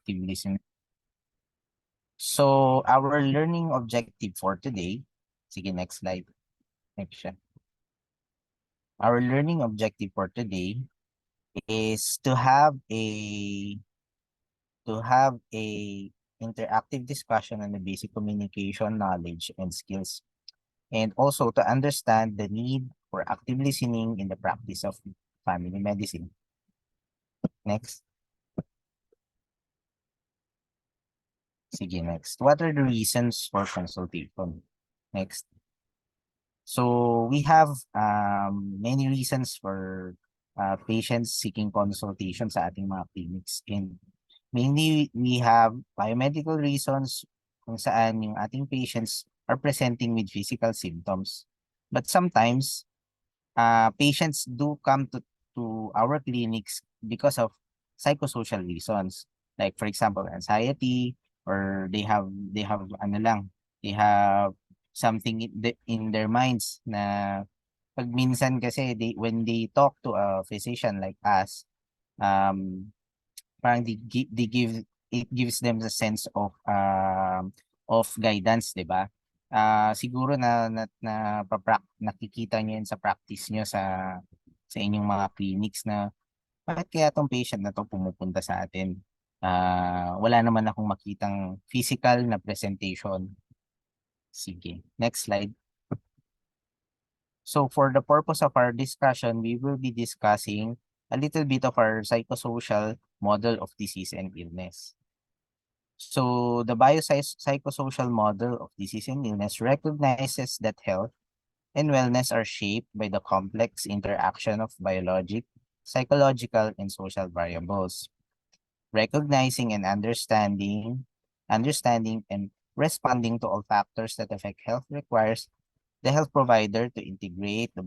active listening. So our learning objective for today, sige, next slide. Next siya. Our learning objective for today is to have a interactive discussion on the basic communication knowledge and skills, and also to understand the need for active listening in the practice of family medicine. Next. Sige, next. What are the reasons for consultation? Next. So we have many reasons for patients seeking consultation sa ating mga clinics. And mainly, we have biomedical reasons kung saan yung ating patients are presenting with physical symptoms. But sometimes, patients do come to our clinics because of psychosocial reasons. Like for example, anxiety, or they have ano lang, they have something in their minds na pag minsan kasi when they talk to a physician like us, um parang they give it gives them the sense of guidance, 'di ba? Siguro nakikita niyo yun sa practice niyo sa inyong mga clinics na bakit kaya tong patient na to pumupunta sa atin? Wala naman akong makitang physical na presentation. Sige, next slide. So for the purpose of our discussion, we will be discussing a little bit of our psychosocial model of disease and illness. So the biopsychosocial model of disease and illness recognizes that health and wellness are shaped by the complex interaction of biologic, psychological, and social variables. Recognizing and understanding and responding to all factors that affect health requires the health provider to integrate the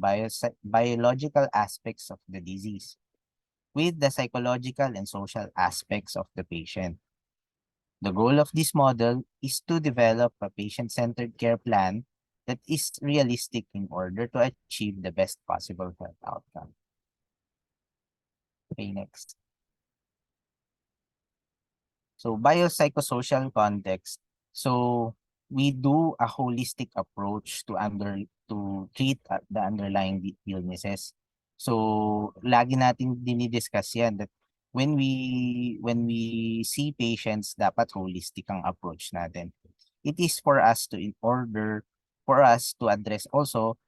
biological aspects of the disease with the psychological and social aspects of the patient. The goal of this model is to develop a patient-centered care plan that is realistic in order to achieve the best possible health outcome. Okay, next. So biopsychosocial context. So we do a holistic approach to treat the underlying illnesses. So lagi nating dinidiscuss yan that when we see patients, dapat holistic ang approach natin. It is for us to in order for us to address also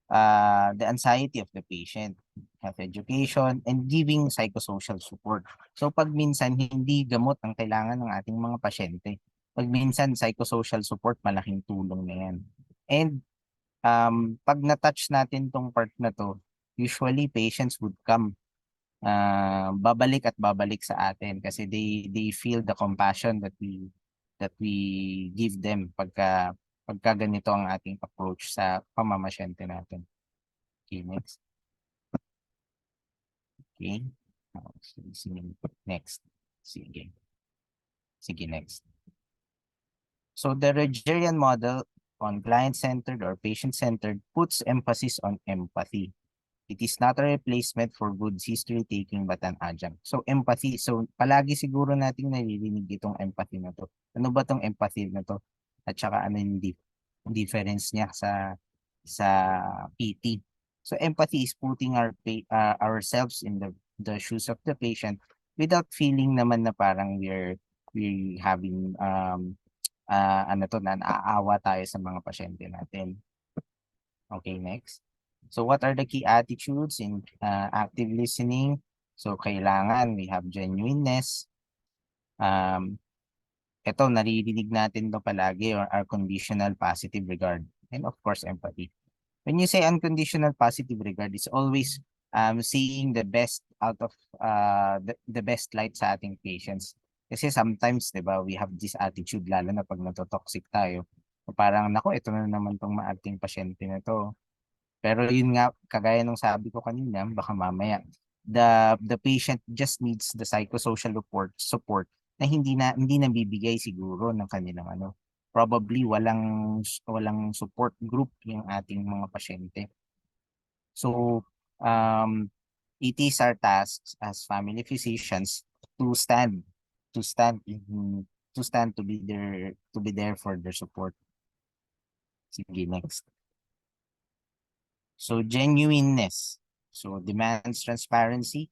the anxiety of the patient, health education, and giving psychosocial support. So pag minsan hindi gamot ang kailangan ng ating mga pasyente, pag minsan psychosocial support malaking tulong na yan. And pag na-touch natin tong part na to, usually patients would come babalik at babalik sa atin kasi they feel the compassion that we give them pagka ganito ang ating approach sa pamamasyente natin. Okay, next. Okay. Next. Sige. Sige, next. So the Rogerian model on client-centered or patient-centered puts emphasis on empathy. It is not a replacement for good history taking but an adjunct. So empathy. So palagi siguro nating naririnig itong empathy na to. Ano ba tong empathy na to? At saka ano yung difference niya sa PT. So empathy is putting ourselves in the shoes of the patient without feeling naman na parang we're having ano to, na naaawa tayo sa mga pasyente natin. Okay, next. So what are the key attitudes in active listening? So kailangan we have genuineness. Ito naririnig natin to palagi, or our conditional positive regard, and of course empathy. When you say unconditional positive regard, it's always seeing the best out of the best light sa ating patients. Kasi sometimes, 'di ba, we have this attitude lalo na pag natotoxic tayo. Parang nako, ito na naman tong maating pasyente na to. Pero yun nga, kagaya nung sabi ko kanina, baka mamaya the patient just needs the psychosocial support na hindi nabibigay siguro ng kanilang ano. Probably walang support group yung ating mga pasyente. So it is our task as family physicians to stand to stand to be there for their support. Sige, next. So genuineness. So demands transparency.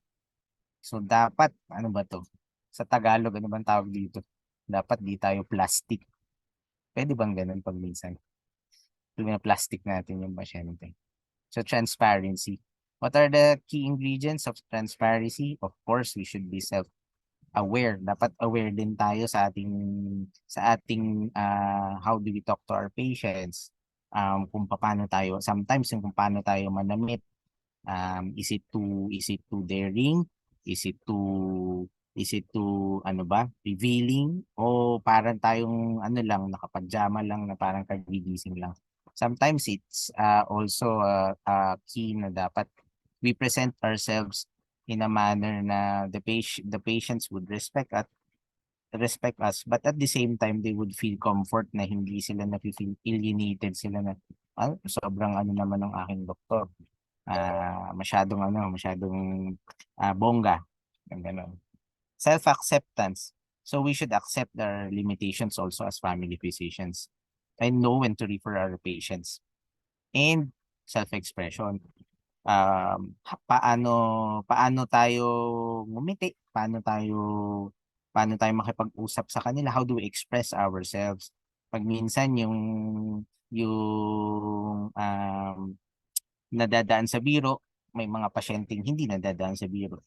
So dapat ano ba to? Sa Tagalog ano bang tawag dito? Dapat di tayo plastic. Pwede bang ganun pag minsan? Plastic natin yung pasyente. So transparency. What are the key ingredients of transparency? Of course, we should be self-aware. Dapat aware din tayo sa ating how do we talk to our patients. Kung paano tayo, sometimes yung kung paano tayo manamit. Is it too daring? Is it too ano ba, revealing? O parang tayong ano lang, nakapajama lang na parang kagigising lang. Sometimes it's also key na dapat we present ourselves in a manner na the patients would respect us, but at the same time they would feel comfort na hindi sila na-feel alienated sila na sobrang ano naman ng aking doktor, masyadong bongga, yung ganun. Self-acceptance. So we should accept our limitations also as family physicians and know when to refer our patients. And self-expression. Paano paano tayo ngumiti, paano tayo makipag-usap sa kanila, how do we express ourselves? Pag minsan yung nadadaan sa biro, may mga pasyenteng hindi nadadaan sa biro.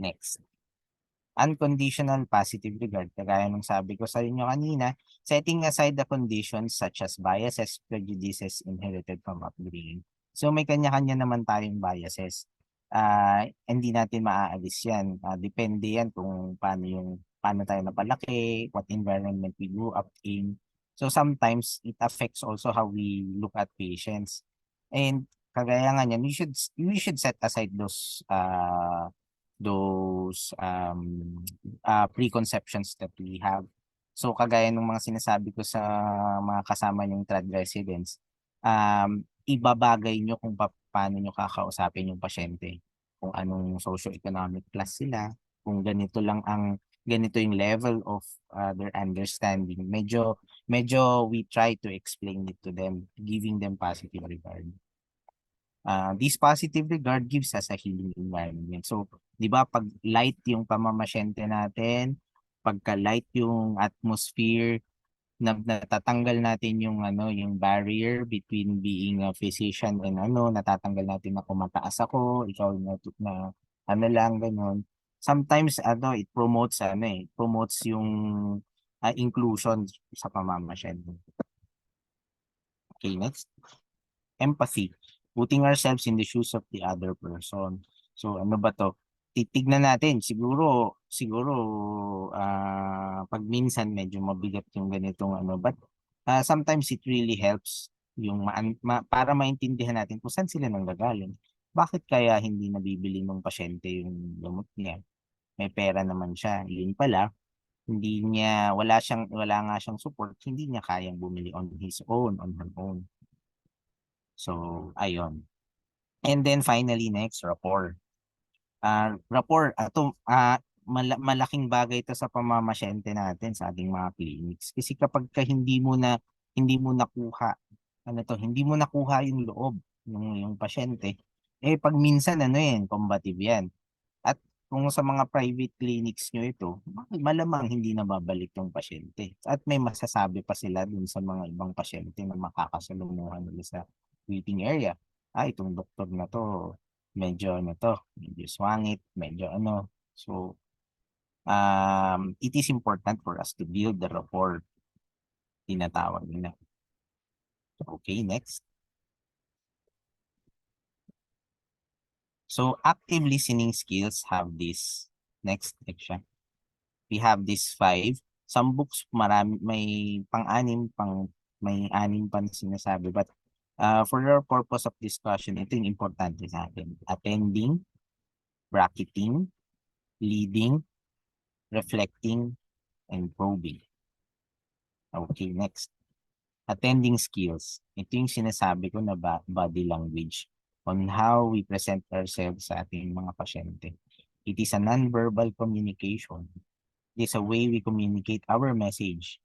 Next. Unconditional positive regard. Kagaya ng sabi ko sa inyo kanina, setting aside the conditions such as biases, prejudices inherited from upbringing. So may kanya-kanya naman tayong biases. Hindi natin maaalis yan. Depende yan kung paano tayo napalaki, what environment we grew up in. So sometimes it affects also how we look at patients. And kagaya nga niyan, we should set aside those preconceptions that we have. So kagaya ng mga sinasabi ko sa mga kasama niyong trad residents, ibabagay nyo kung paano nyo kakausapin yung pasyente, kung anong socio-economic class sila, kung ganito yung level of their understanding. Medyo we try to explain it to them, giving them positive regard. This positive regard gives us a healing environment. So, di ba, pag light yung pamamasyente natin, pagka light yung atmosphere, natatanggal natin yung barrier between being a physician and natatanggal natin na kumataas ako, ikaw na ano lang, ganun. Sometimes, it promotes yung inclusion sa pamamasyente. Okay, next. Empathy. Putting ourselves in the shoes of the other person. So ano ba to? Titignan natin, siguro pag minsan medyo mabigat yung ganitong but sometimes it really helps yung para maintindihan natin kung saan sila nanggagaling. Bakit kaya hindi nabibili ng pasyente yung gamot niya? May pera naman siya. Yun pala, wala nga siyang support, hindi niya kayang bumili on his own, on her own. So, ayun. And then finally, next, rapport. Rapport, malaking bagay ito sa pamamasyente natin sa ating mga clinics. Kasi kapag hindi mo nakuha yung loob yung pasyente, pag minsan combative yan. At kung sa mga private clinics nyo ito, malamang hindi na babalik yung pasyente. At may masasabi pa sila dun sa mga ibang pasyente na makakasalumuhan nila sa waiting area. Itong doktor na to, medyo swangit, medyo ano. So, it is important for us to build the rapport, tinatawag nila. Okay, next. So, active listening skills have this. Next section. We have these 5. Some books may may anim pa na sinasabi, but for the purpose of discussion, ito yung importante sa atin. Attending, bracketing, leading, reflecting, and probing. Okay, next. Attending skills. Ito yung sinasabi ko na body language on how we present ourselves sa ating mga pasyente. It is a non-verbal communication. It is a way we communicate our message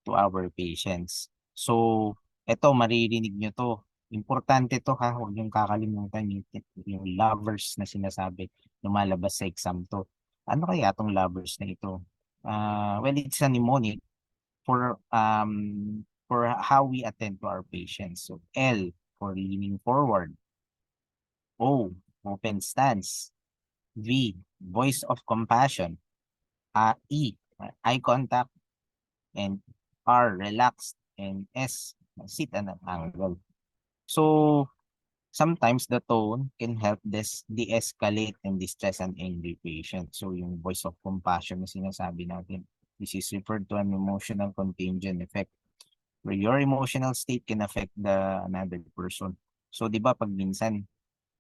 to our patients. So, eto, maririnig nyo to. Importante to ha, huwag niyong kakalimutan yung lovers na sinasabi, lumalabas sa exam to. Ano kaya tong lovers na ito? Well, it's a mnemonic for how we attend to our patients. So, L for leaning forward. O, open stance. V, voice of compassion. E, eye contact. And R, relaxed. And S, sit at an angle. So, sometimes the tone can help de-escalate and distress an angry patient. So, yung voice of compassion na sinasabi natin, this is referred to an emotional contagion effect where your emotional state can affect another person. So, di ba pag minsan,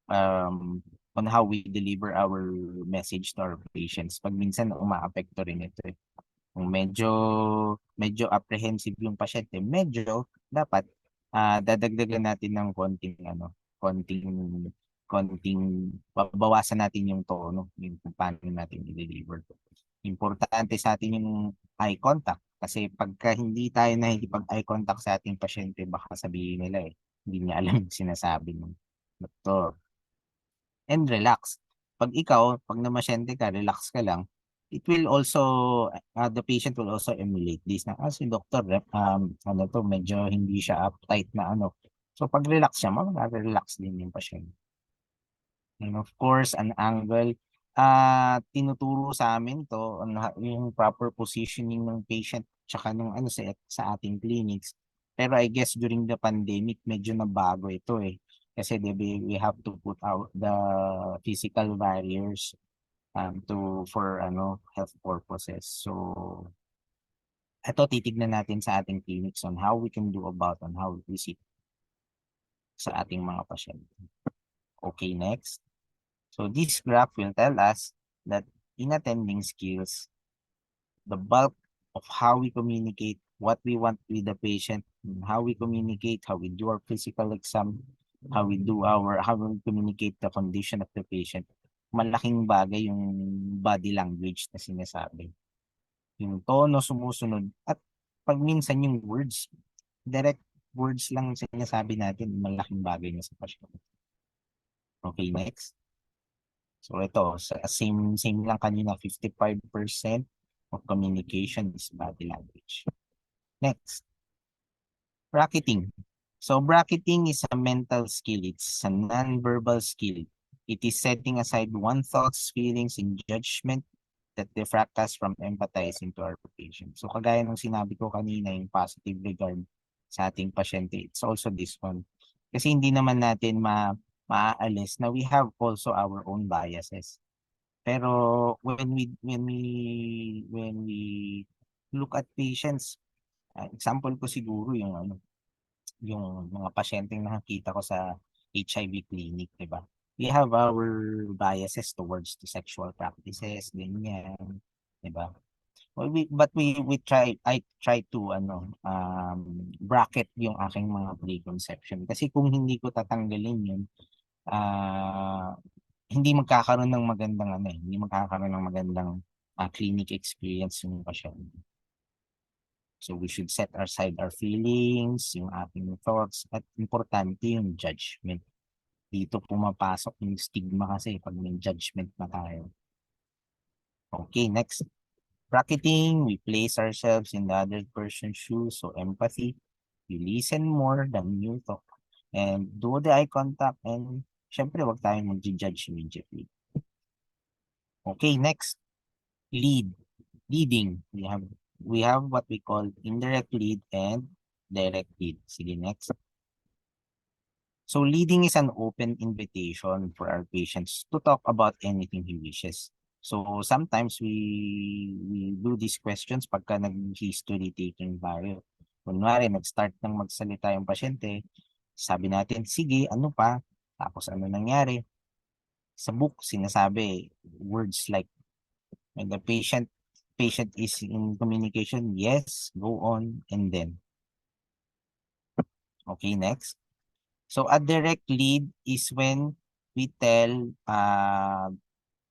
on how we deliver our message to our patients, pag minsan umaapekto rin ito eh. Kung medyo apprehensive yung pasyente, medyo dapat dadagdagan natin ng konting konting babawasan natin yung tono, yung kung paano natin i-deliver. Importante sa atin yung eye contact kasi pagka hindi tayo nakikipag-eye contact sa ating pasyente, baka sabihin nila hindi niya alam yung sinasabi ng doktor. And relax. Pag namasyente ka, relax ka lang, it will also, the patient will also emulate this na, si doctor, medyo hindi siya uptight na ano. So, pag relax siya, mag-relax din yung patient. And of course, an angle, tinuturo sa amin to, yung proper positioning ng patient, tsaka ng sa ating clinics. Pero I guess during the pandemic, medyo nabago ito eh. Kasi we have to put out the physical barriers for health purposes. So ito titignan natin sa ating clinics on how we can do about on how we visit sa ating mga pasyente. Okay, next. So this graph will tell us that in attending skills, the bulk of how we communicate what we want with the patient, how we communicate, how we do our physical exam, how we communicate the condition of the patient, malaking bagay yung body language na sinasabi. Yung tono sumusunod at pag minsan yung words, direct words lang sinasabi natin, malaking bagay na sa patient. Okay, next. So ito, same lang kanina, 55% of communication is body language. Next, bracketing. So bracketing is a mental skill. It's a non-verbal skill. It is setting aside one thoughts, feelings, and judgment that diffract us from empathizing to our patient. So kagaya ng sinabi ko kanina, yung positive regard sa ating pasyente, it's also this one. Kasi hindi naman natin maaalis na we have also our own biases. Pero when we look at patients, example ko siguro yung mga pasyenteng nakakita ko sa HIV clinic, 'di ba? We have our biases towards the sexual practices, ganyan, 'di ba? Well, I try to bracket yung aking mga preconception kasi kung hindi ko tatanggalin yun, ah hindi magkakaroon ng magandang hindi magkakaroon ng magandang clinic experience yung pasyente. So we should set aside our feelings, yung ating thoughts, at importante yung judgment. Dito pumapasok yung stigma kasi pag may judgment na tayo. Okay, next. Bracketing, we place ourselves in the other person's shoes. So empathy, we listen more than you talk. And do the eye contact and syempre wag tayong mag-judge immediately. Okay, next. Leading. We have what we call indirect lead and direct lead. Sige, next. So leading is an open invitation for our patients to talk about anything he wishes. So sometimes we do these questions pagka nag-history taking tayo. Kunwari, nag-start ng magsalita yung pasyente, sabi natin, sige, ano pa? Tapos ano nangyari? Sa book, sinasabi, words like, when the patient is in communication, yes, go on, and then. Okay, next. So a direct lead is when we tell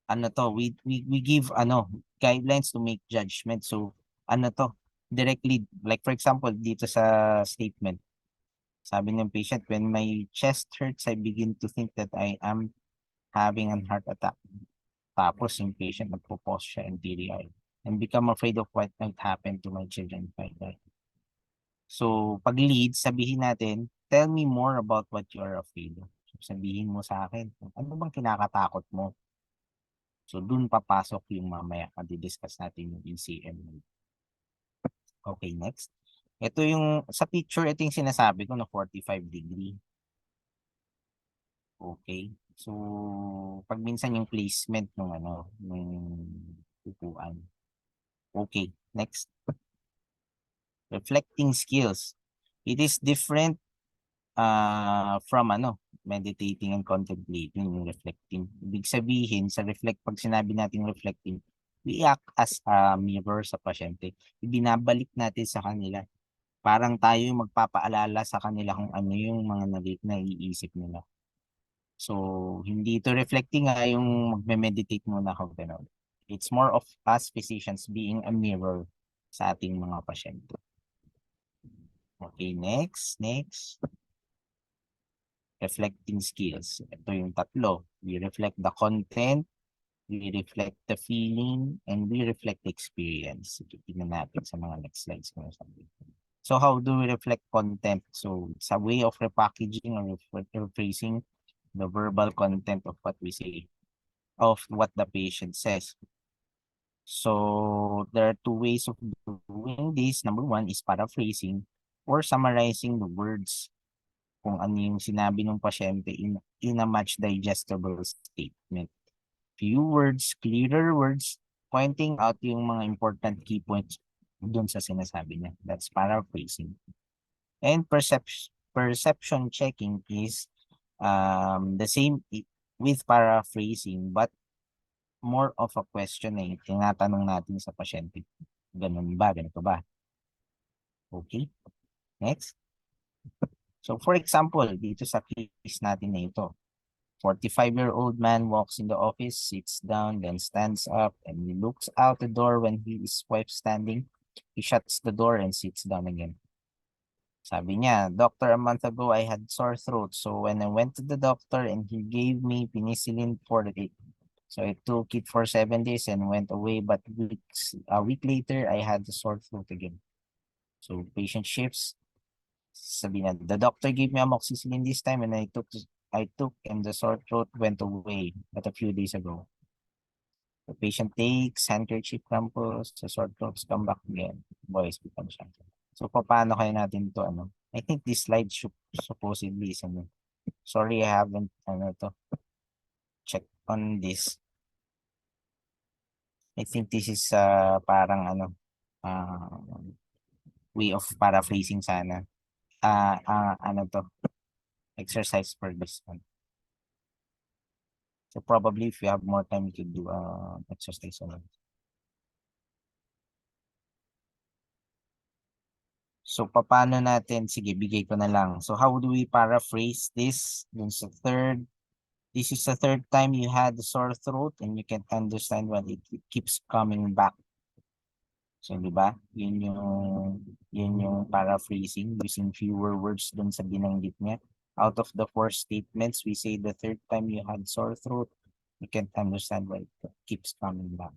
ano to, we give guidelines to make judgment. So ano to, directly, like for example, dito sa statement, sabi ng patient, when my chest hurts, I begin to think that I am having an heart attack. Tapos yung patient nagpo-pause siya and teary-eyed and become afraid of what might happen to my children if I die. So, pag lead, sabihin natin, tell me more about what you are afraid of. So, sabihin mo sa akin, ano bang kinakatakot mo? So, dun papasok yung mamaya, discuss natin yung ECM. Okay, next. Ito yung, sa picture, ito yung sinasabi ko na 45 degree. Okay. So, pag minsan yung placement ng ng upuan. Okay, next. Reflecting skills. It is different from meditating and contemplating, yung reflecting. Ibig sabihin, sa reflect, pag sinabi natin reflecting, we act as a mirror sa pasyente. Ibinabalik natin sa kanila. Parang tayo yung magpapaalala sa kanila kung ano yung mga naiisip nila. So, hindi ito reflecting yung magme-meditate muna ako. Ganun. It's more of us physicians being a mirror sa ating mga pasyente. Okay, next. Reflecting skills. Ito yung tatlo. We reflect the content, we reflect the feeling, and we reflect the experience. Tingnan natin sa mga next slides ko. So how do we reflect content? So it's a way of repackaging or rephrasing the verbal content of what we say, of what the patient says. So there are two ways of doing this. Number one is paraphrasing or summarizing the words kung ano yung sinabi ng pasyente in a much digestible statement. Few words, clearer words, pointing out yung mga important key points dun sa sinasabi niya. That's paraphrasing. And perception checking is the same with paraphrasing but more of a question na tinatanong natin sa pasyente. Ganun ba? Ganito ba? Okay. Next. So for example, dito sa case natin na ito, 45-year-old man walks in the office, sits down, then stands up, and he looks out the door when his wife standing. He shuts the door and sits down again. Sabi niya, Doctor, a month ago I had sore throat. So when I went to the doctor and he gave me penicillin for the day. So I took it for 7 days and went away. But a week later, I had the sore throat again. So patient shifts. Sabi na, the doctor gave me amoxicillin this time and I took and the sore throat went away but a few days ago. The patient takes handkerchief cramples, the sore throats come back again. Boys become siya. So paano kaya natin to I think this slide should supposedly is sorry, I haven't check on this. I think this is parang way of paraphrasing sana. Exercise for this one. So probably if you have more time, you could do exercise on it. So paano natin, sige, bigay ko na lang. So how do we paraphrase this? This is the third time you had the sore throat and you can't understand why it keeps coming back. So di ba? Yun yung paraphrasing using fewer words dun sa binanggit niya. Out of the 4 statements, we say the third time you had sore throat, you can't understand why it keeps coming back.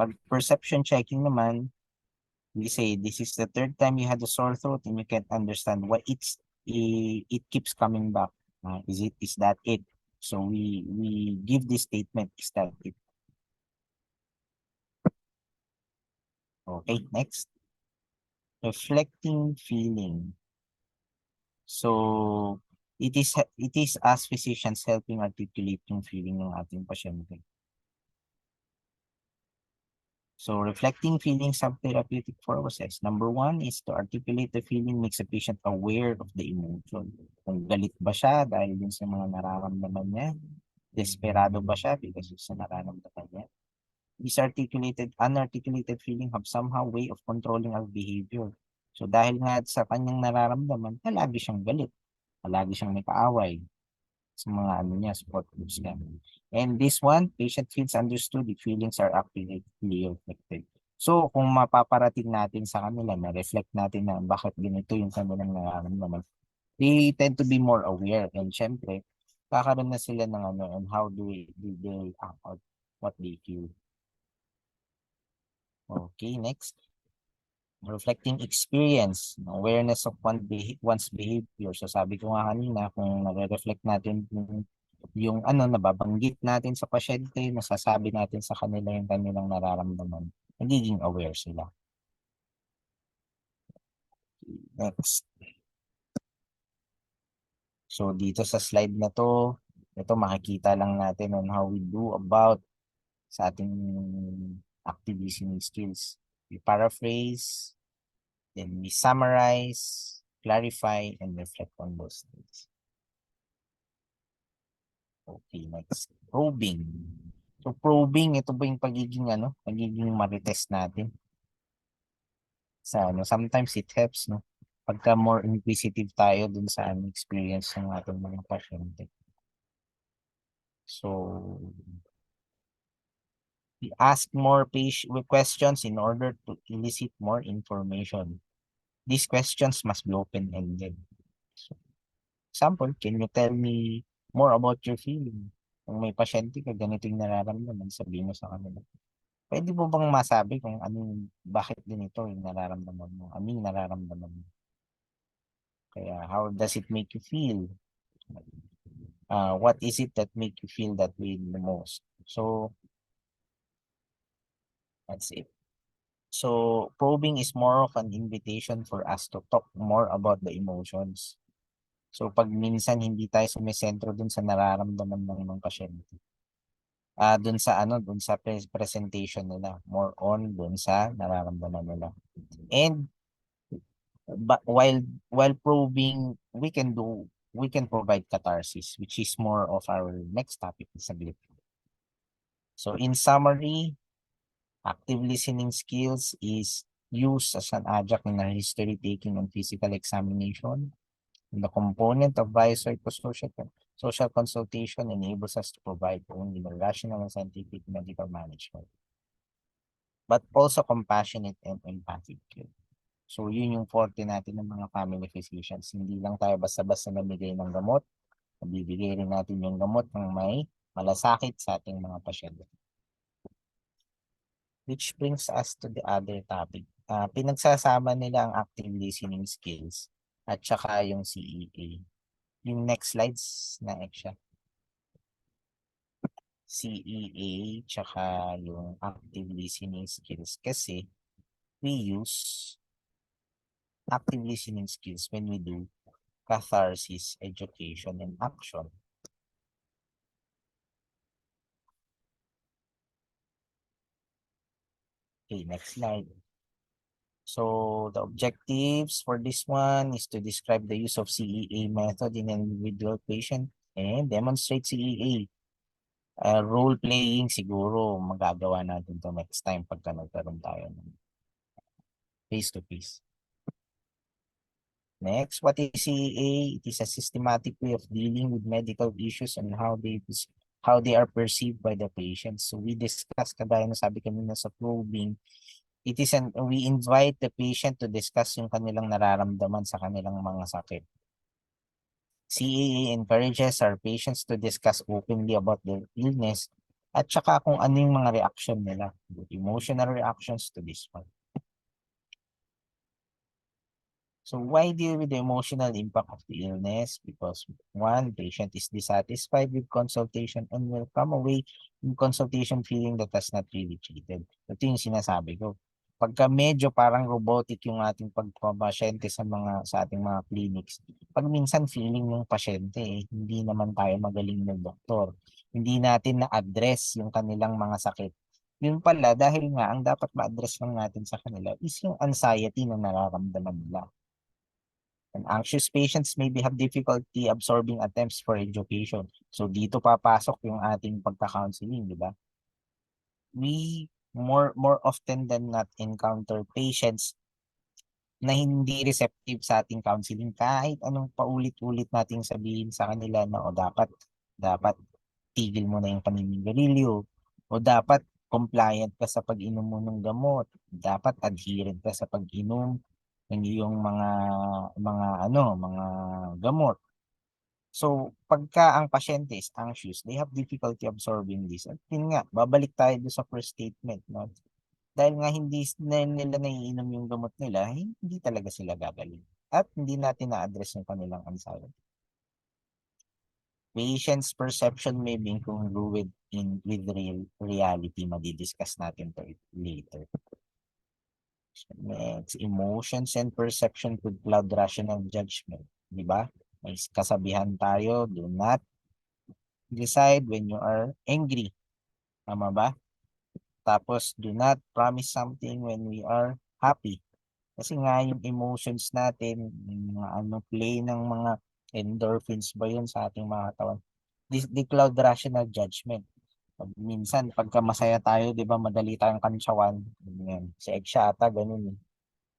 Pag perception checking naman, we say this is the third time you had a sore throat and you can't understand why it keeps coming back. Is that it? So we give this statement, is that it? Okay, next. Reflecting feeling. So it is as physicians helping articulate yung feeling ng ating pasyente. So reflecting feelings have therapeutic purposes. Number one is to articulate the feeling makes a patient aware of the emotion. Kung galit ba siya dahil din sa mga nararamdaman niya? Desperado ba siya because sa nararamdaman niya? These unarticulated feeling have somehow way of controlling our behavior. So dahil nga sa kanyang nararamdaman, palagi siyang galit. Palagi siyang may kaaway. sa mga ano niya, support groups niya. And this one, patient feels understood, the feelings are accurately reflected. So, kung mapaparating natin sa kanila, na-reflect natin na bakit ganito yung kanilang nararamdaman, they tend to be more aware. And syempre, kakaroon na sila ng ano, and how do they act out what they feel. Okay, next. Reflecting experience, awareness of one's behavior. So sabi ko nga kanina, kung nare-reflect natin yung ano, nababanggit natin sa pasyente, masasabi natin sa kanila yung kanilang nararamdaman, nagiging aware sila. Next. So dito sa slide na to, ito makikita lang natin on how we do about sa ating active listening skills. We paraphrase, then we summarize, clarify, and reflect on those things. Okay, next. Probing. So probing, ito ba yung pagiging ano, pagiging marites natin sa ano, sometimes it helps, no? Pagka more inquisitive tayo dun sa ano, experience ng ating mga pasyente. So, we ask more questions in order to elicit more information. These questions must be open-ended. So, example, can you tell me more about your feeling? Kung may pasyente ka, ganito yung nararamdaman, sabihin mo sa kanila. Pwede mo bang masabi kung anong, bakit ganito yung nararamdaman mo? Anong nararamdaman mo? Kaya, how does it make you feel? What is it that make you feel that way the most? So, that's it. So, probing is more of an invitation for us to talk more about the emotions. So, pag minsan hindi tayo sumisentro dun sa nararamdaman ng pasyente. Dun sa ano, dun sa presentation nila, more on dun sa nararamdaman nila. And but while probing, we can provide catharsis, which is more of our next topic saglit. So in summary, active listening skills is used as an adjunct in our history taking and physical examination. The component of biopsychosocial consultation enables us to provide only the rational and scientific medical management, but also compassionate and empathic care. So, yun yung forte natin ng mga family physicians. Hindi lang tayo basta-basta namigay ng gamot, nabibigay rin natin yung gamot ng may malasakit sa ating mga pasyente. Which brings us to the other topic. Pinagsasama nila ang active listening skills at saka yung CEA. Yung next slides na siya. CEA tsaka yung active listening skills kasi we use active listening skills when we do catharsis, education, and action. Okay, next slide. So the objectives for this one is to describe the use of CEA method in an individual patient and demonstrate CEA. Role playing siguro magagawa natin to next time pagka nagkaroon tayo ng face-to-face. Next, what is CEA? It is a systematic way of dealing with medical issues and how they are perceived by the patients. So we discussed, kagaya na sabi kanina sa probing, we invite the patient to discuss yung kanilang nararamdaman sa kanilang mga sakit. CEA encourages our patients to discuss openly about their illness at saka kung ano yung mga reaction nila, emotional reactions to this one. So why deal with the emotional impact of the illness? Because one, patient is dissatisfied with consultation and will come away in consultation feeling that has not really treated. Ito yung sinasabi ko. Pagka medyo parang robotic yung ating pagpapasyente sa ating mga clinics, pag minsan feeling ng pasyente, hindi naman tayo magaling ng doktor. Hindi natin na-address yung kanilang mga sakit. Yun pala, dahil nga, ang dapat ma-address lang natin sa kanila is yung anxiety na nararamdaman nila. And anxious patients maybe have difficulty absorbing attempts for education. So dito papasok yung ating pagka-counseling, di ba? We more often than not encounter patients na hindi receptive sa ating counseling kahit anong paulit-ulit nating sabihin sa kanila na o dapat tigil mo na yung paninigarilyo o dapat compliant ka sa pag-inom mo ng gamot, dapat adherent ka sa pag-inom ng iyong mga gamot. So, pagka ang pasyente is anxious, they have difficulty absorbing this. At yun nga, babalik tayo doon sa first statement, no? Dahil nga hindi nila naiinom yung gamot nila, hindi talaga sila gagaling. At hindi natin na-address yung kanilang anxiety. Patient's perception may be incongruent with reality. Madidiscuss natin to later. Next, emotions and perception could cloud rational judgment. Di ba? May kasabihan tayo, do not decide when you are angry. Tama ba? Tapos, do not promise something when we are happy. Kasi nga yung emotions natin, yung mga play ng mga endorphins ba yun sa ating mga katawan. Di cloud rational judgment. Minsan, pagka masaya tayo, di ba, madali tayong kantsawan. Ganyan. Si Egg siya ata, ganun eh.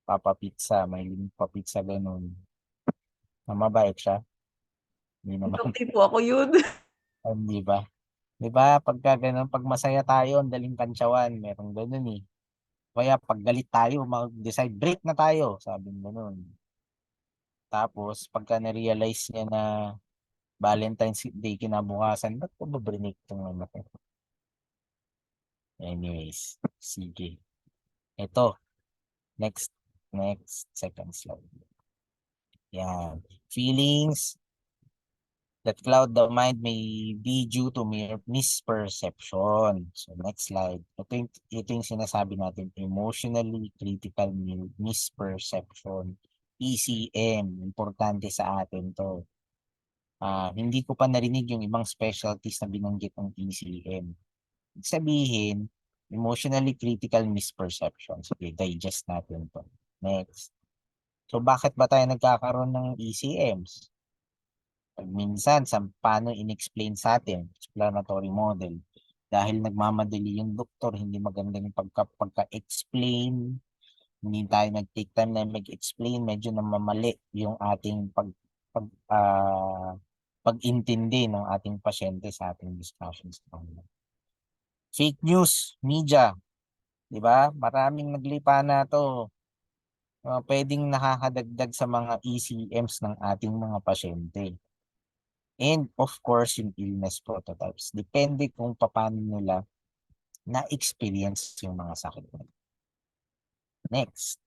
Papa Pizza, may pa pizza, ganun. Tama ba, Egg siya? Hindi naman. Hindi po ako yun. Di ba? Di ba, pagka ganun, pag masaya tayo, ang daling kantsawan. Merong ganun eh. Kaya pag galit tayo, mag-decide, break na tayo. Sabi mo ganun. Tapos, pagka na-realize niya na Valentine's Day kinabukasan, ba't ko ba brinig itong ano ko? Anyways, sige. Ito, next, second slide. Yan. Feelings that cloud the mind may be due to mere misperception. So, next slide. Ito yung sinasabi natin, emotionally critical misperception. ECM, importante sa atin to. Hindi ko pa narinig yung ibang specialties na binanggit ng ECM. Ibig sabihin, emotionally critical misperception. Sige, digest natin to. Next. So, bakit ba tayo nagkakaroon ng ECMs? Pag minsan, paano in-explain sa atin, explanatory model. Dahil nagmamadali yung doktor, hindi maganda yung pagka-explain, hindi tayo nag-take time na mag-explain, medyo namamali yung ating pag-intindi ng ating pasyente sa ating discussions. Fake news, media, di ba? Maraming naglipa na to. Pwedeng nakakadagdag sa mga ECMs ng ating mga pasyente. And of course, yung illness prototypes. Depende kung paano nila na-experience yung mga sakit nila. Next.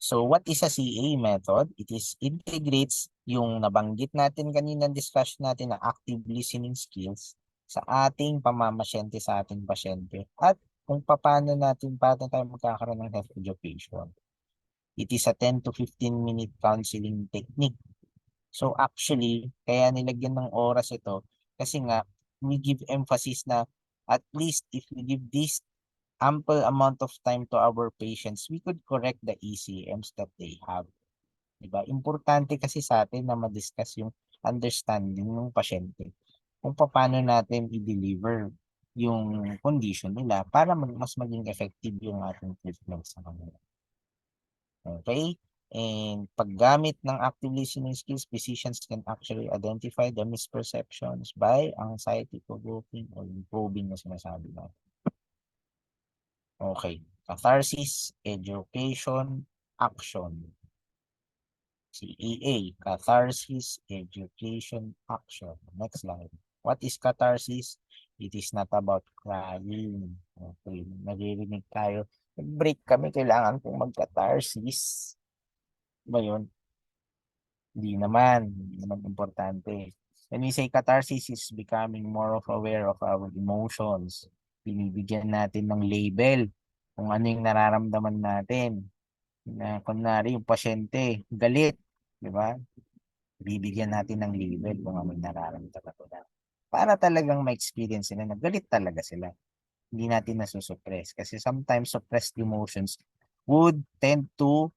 So what is a CA method? It integrates yung nabanggit natin kanina, discussion natin na active listening skills sa ating pamamasyente sa ating pasyente at kung paano tayo magkakaroon ng health education. It is a 10 to 15 minute counseling technique. So actually, kaya nilagyan ng oras ito kasi nga we give emphasis na at least if we give this ample amount of time to our patients, we could correct the ECMs that they have. Diba? Importante kasi sa atin na ma-discuss yung understanding ng pasyente kung paano natin i-deliver yung condition nila para mas maging effective yung ating treatment sa kanila. Okay? And paggamit ng active listening skills, physicians can actually identify the misperceptions by anxiety provoking or improving na sinasabi natin. Okay. Catharsis, education, action. CEA, catharsis, education, action. Next slide. What is catharsis? It is not about crying. Okay. Naririnig tayo. Nag-break kami, kailangan kong mag-catharsis. Ba yun? Hindi naman importante. When we say catharsis is becoming more of aware of our emotions. Binibigyan natin ng label kung ano yung nararamdaman natin. Na kunwari yung pasyente, galit, di ba? Bibigyan natin ng label kung ano yung nararamdaman nila. Para talagang ma-experience nila na galit talaga sila. Hindi natin nasusuppress. Kasi sometimes suppressed emotions would tend to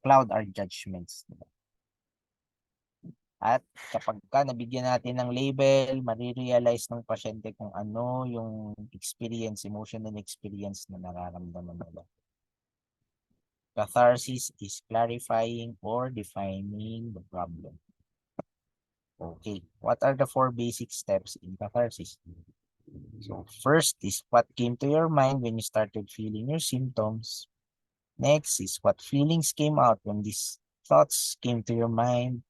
cloud our judgments. Diba? At kapag ka nabigyan natin ng label, marirealize ng pasyente kung ano yung experience, emotional experience na nararamdaman nila. Catharsis is clarifying or defining the problem. Okay, what are the 4 basic steps in catharsis? So first is what came to your mind when you started feeling your symptoms. Next is what feelings came out when these thoughts came to your mind.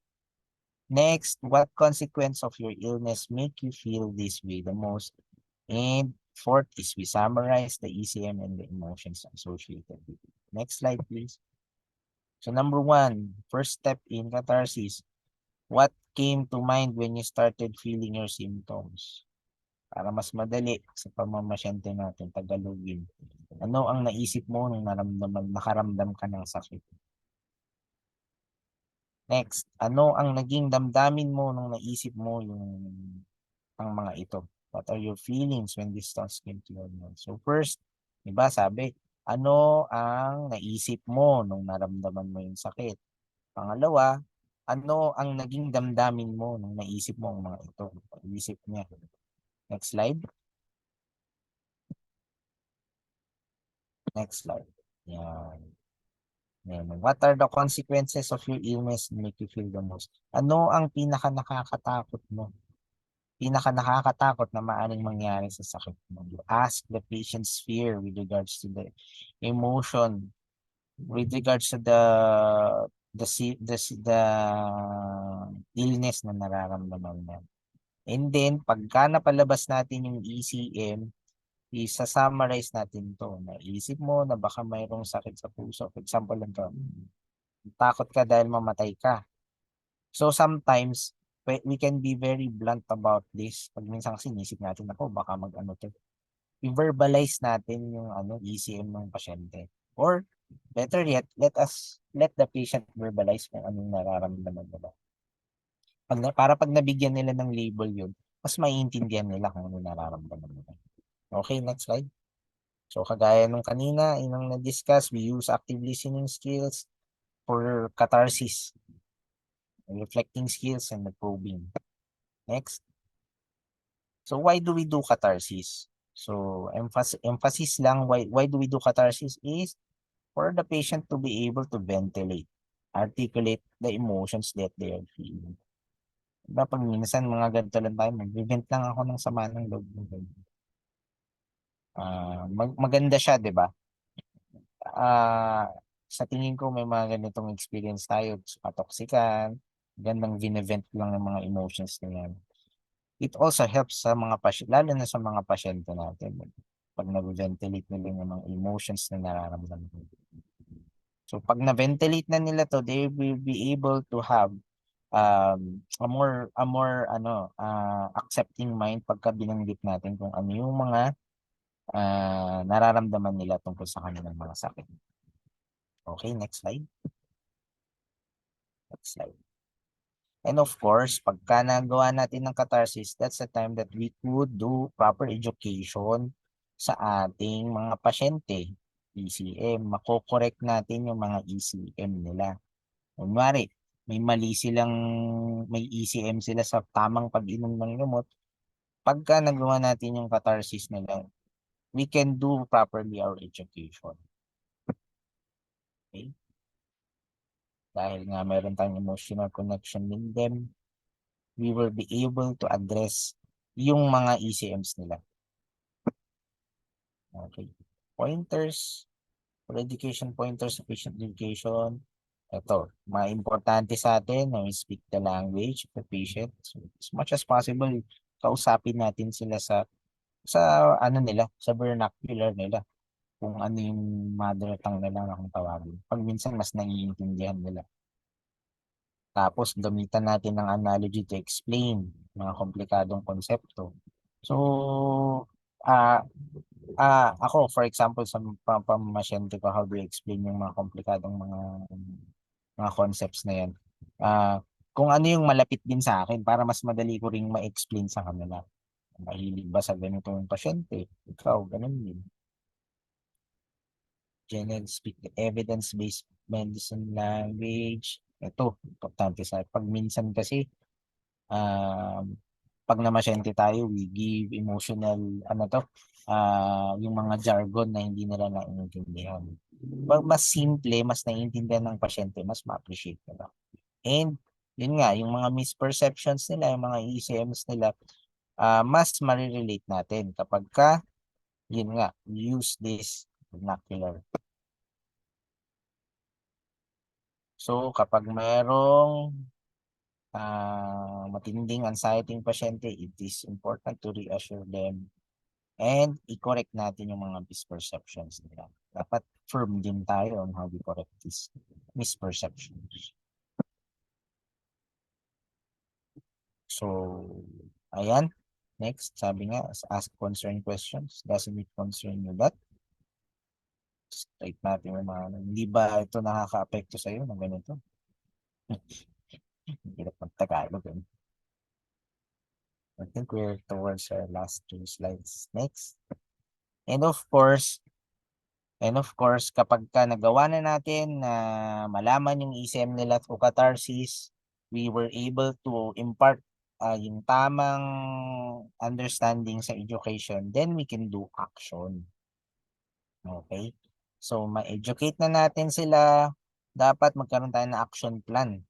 Next, what consequence of your illness make you feel this way the most? And fourth is we summarize the ECM and the emotions associated with it. Next slide, please. So number 1, first step in catharsis. What came to mind when you started feeling your symptoms? Para mas madali sa pamamasyente natin, Tagalogin. Ano ang naisip mo nung nakaramdam ka ng sakit? Next, ano ang naging damdamin mo nung naisip mo ang mga ito? What are your feelings when these thoughts came to your mind? So first, diba sabi, ano ang naisip mo nung naramdaman mo yung sakit? Pangalawa, ano ang naging damdamin mo nung naisip mo ang mga ito? Isip niya. Next slide. Next slide. Yan. Yan. What are the consequences of your illness that make you feel the most? Ano ang pinaka nakakatakot mo? Pinaka nakakatakot na maaaring mangyari sa sakit mo? You ask the patient's fear with regards to the emotion, with regards to the illness na nararamdaman mo. And then, pagka napalabas natin yung ECM, isa-summarize natin to. Naisip mo na baka mayroong sakit sa puso. For example lang to, takot ka dahil mamatay ka. So sometimes, we can be very blunt about this. Pag minsan kasi nisip natin, ako baka mag-ano to. I-verbalize natin yung ECM ng pasyente. Or, better yet, let the patient verbalize kung anong nararamdaman nila. Para pag nabigyan nila ng label yun, mas maiintindihan nila kung ano nararamdaman nila. Okay, next slide. So kagaya nung kanina, inang na-discuss, we use active listening skills for catharsis, reflecting skills, and the probing. Next. So why do we do catharsis? So emphasis lang, why do we do catharsis is for the patient to be able to ventilate, articulate the emotions that they are feeling. Diba pag minsan mga ganito lang tayo, mag-vent lang ako ng sama ng loob. Maganda siya, di ba? Sa tingin ko may mga ganitong experience tayo, katoksikan, gandang vinevent lang ng mga emotions na yan. It also helps sa mga pasyente, lalo na sa mga pasyente natin. Pag nag-ventilate nila yung mga emotions na nararamdaman nila. So pag na-ventilate na nila to, they will be able to have a more accepting mind pagka binanggit natin kung ano yung mga nararamdaman nila tungkol sa kanilang mga sakit. Okay, next slide. Next slide. And of course, pagka nagawa natin ng catharsis, that's the time that we could do proper education sa ating mga pasyente. ECM, mako-correct natin yung mga ECM nila. Kunwari, may ECM sila sa tamang pag-inom ng gamot. Pagka nagawa natin yung catharsis nila, we can do properly our education. Okay? Dahil nga meron tayong emotional connection with them, we will be able to address yung mga ECMs nila. Okay. Pointers, for education pointers sa patient education. Ito, mga importante sa atin na we speak the language of the patient. So, as much as possible, kausapin natin sila sa nila, sa vernacular nila. Kung ano yung mother tongue nila na kung tawagin. Pag minsan, mas naiintindihan nila. Tapos gamitan natin ng analogy to explain mga komplikadong konsepto. So, ah ako for example sa pamamasyente ko, how do I explain yung mga komplikadong mga concepts na yan? Kung ano yung malapit din sa akin para mas madali ko ring ma-explain sa kanila. Mahilig ba sa ganitong pasyente? Ikaw, ganun din. General speak the evidence-based medicine language. Ito, importante sa pag minsan kasi Pag namasyente tayo, we give emotional, yung mga jargon na hindi nila naiintindihan. Pag mas simple, mas naiintindihan ng pasyente, mas ma-appreciate nila. And yun nga, yung mga misperceptions nila, yung mga ECMs nila, mas marirelate natin kapag yun nga, use this vernacular. So, kapag mayroong matinding anxiety yung pasyente, it is important to reassure them and i-correct natin yung mga misperceptions nila. Dapat firm din tayo on how we correct these misperceptions. So, ayan. Next, sabi nga, ask concern questions. Doesn't it concern you that? Type natin yung mga, hindi ba ito nakaka-apekto sa'yo ng ganito? Hirap mag-Tagalog. I think we're towards our last two slides. Next. And of course, kapag nagawa na natin na malaman yung ECM nila through catharsis, we were able to impart yung tamang understanding sa education, then we can do action. Okay? So, ma-educate na natin sila, dapat magkaroon tayo ng action plan.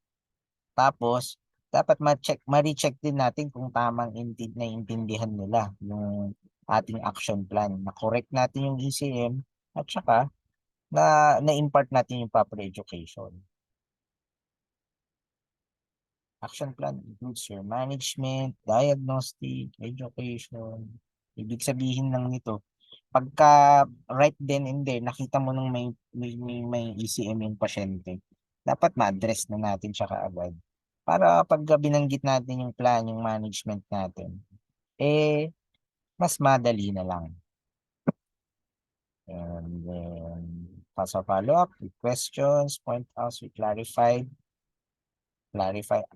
Tapos, dapat ma-recheck din natin kung tamang naiintindihan nila yung ating action plan. Na-correct natin yung ECM at saka na-impart natin yung proper education. Action plan includes your management, diagnostic, education. Ibig sabihin lang nito, pagka right then and there, nakita mo nung may ECM yung pasyente, dapat ma-address na natin siya kaagad. Para pag binanggit natin yung plan, yung management natin, mas madali na lang. And then, pass follow-up with questions, point outs, we clarify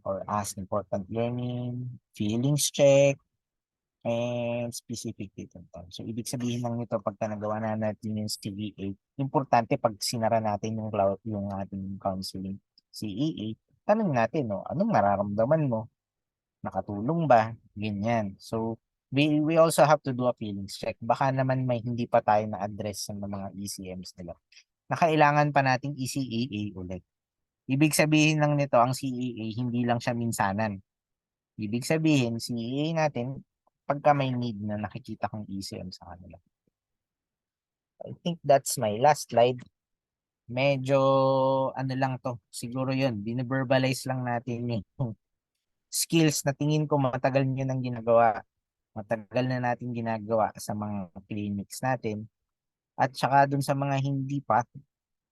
or ask important learning, feelings check, and specific date and time. So, ibig sabihin lang nito, pagka nagawa na natin yung CEA, importante pag sinara natin yung ating counseling CEA, tanong natin, no, anong nararamdaman mo? Nakatulong ba? Ganyan. So, we also have to do a feelings check. Baka naman may hindi pa tayo na-address ng mga ECMs nila. Nakailangan pa nating ECEA ulit. Ibig sabihin lang nito, ang CEA, hindi lang siya minsanan. Ibig sabihin, CEA natin, pagka may need na nakikita kong ECM sa kanila. I think that's my last slide. Medyo, ano lang to, siguro yun, binaverbalize lang natin yung skills na tingin ko matagal nyo nang ginagawa. Matagal na natin ginagawa sa mga clinics natin. At saka dun sa mga hindi pa,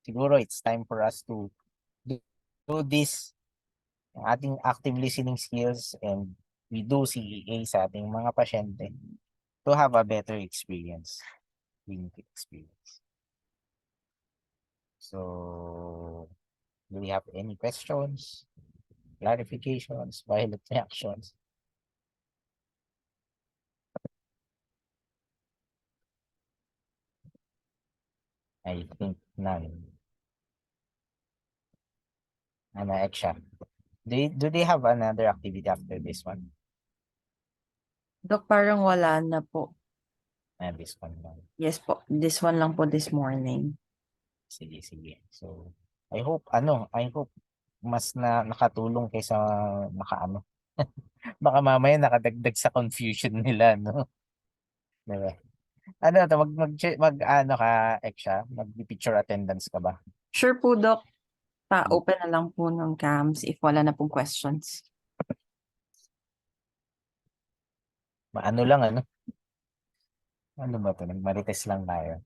siguro it's time for us to do this, ang ating active listening skills, and we do CEA sa ating mga pasyente to have a better experience, clinical experience. So, do we have any questions, clarifications, violent reactions? I think none. Ano, Eksha? Do they have another activity after this one? Dok, parang wala na po. This one lang. Yes po, this one lang po this morning. Sige. So, I hope mas nakatulong kaysa nakaano. Baka mamaya nakadagdag sa confusion nila, no? Diba? Ano to, ano ka, Eksha? Mag-picture attendance ka ba? Sure po, Dok. Pa-open na lang po ng cams if wala na pong questions. Ano lang, ano? Ano ba to? Nagmarites lang tayo.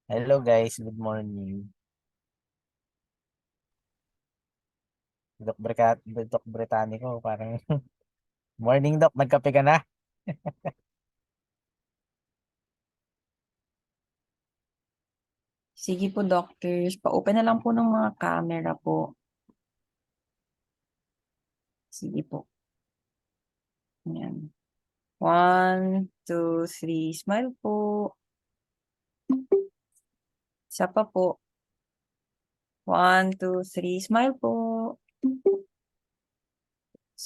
Hello guys, good morning. Doc Britannico, parang morning Doc, nagkape ka na? Sige po, doctors. Pa-open na lang po ng mga camera po. Sige po. Ayan. 1, 2, 3. Smile po. Isa pa po. 1, 2, 3. Smile po.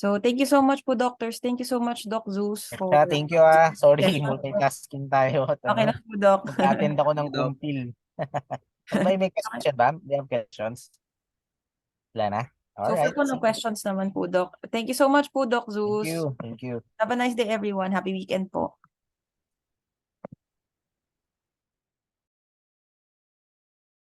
So, thank you so much po, doctors. Thank you so much, Doc Zeus, for Thank you Sorry, session. multitasking tayo at Okay lang po, Doc. nag-attend ako ng Thank you, Doc. kumpil. May question ba? Do you have questions? Wala na? So far Alright. po, no questions naman po, Doc. Thank you so much po, Doc Thank Zeus. you. Thank you. Have a nice day, everyone. Happy weekend po.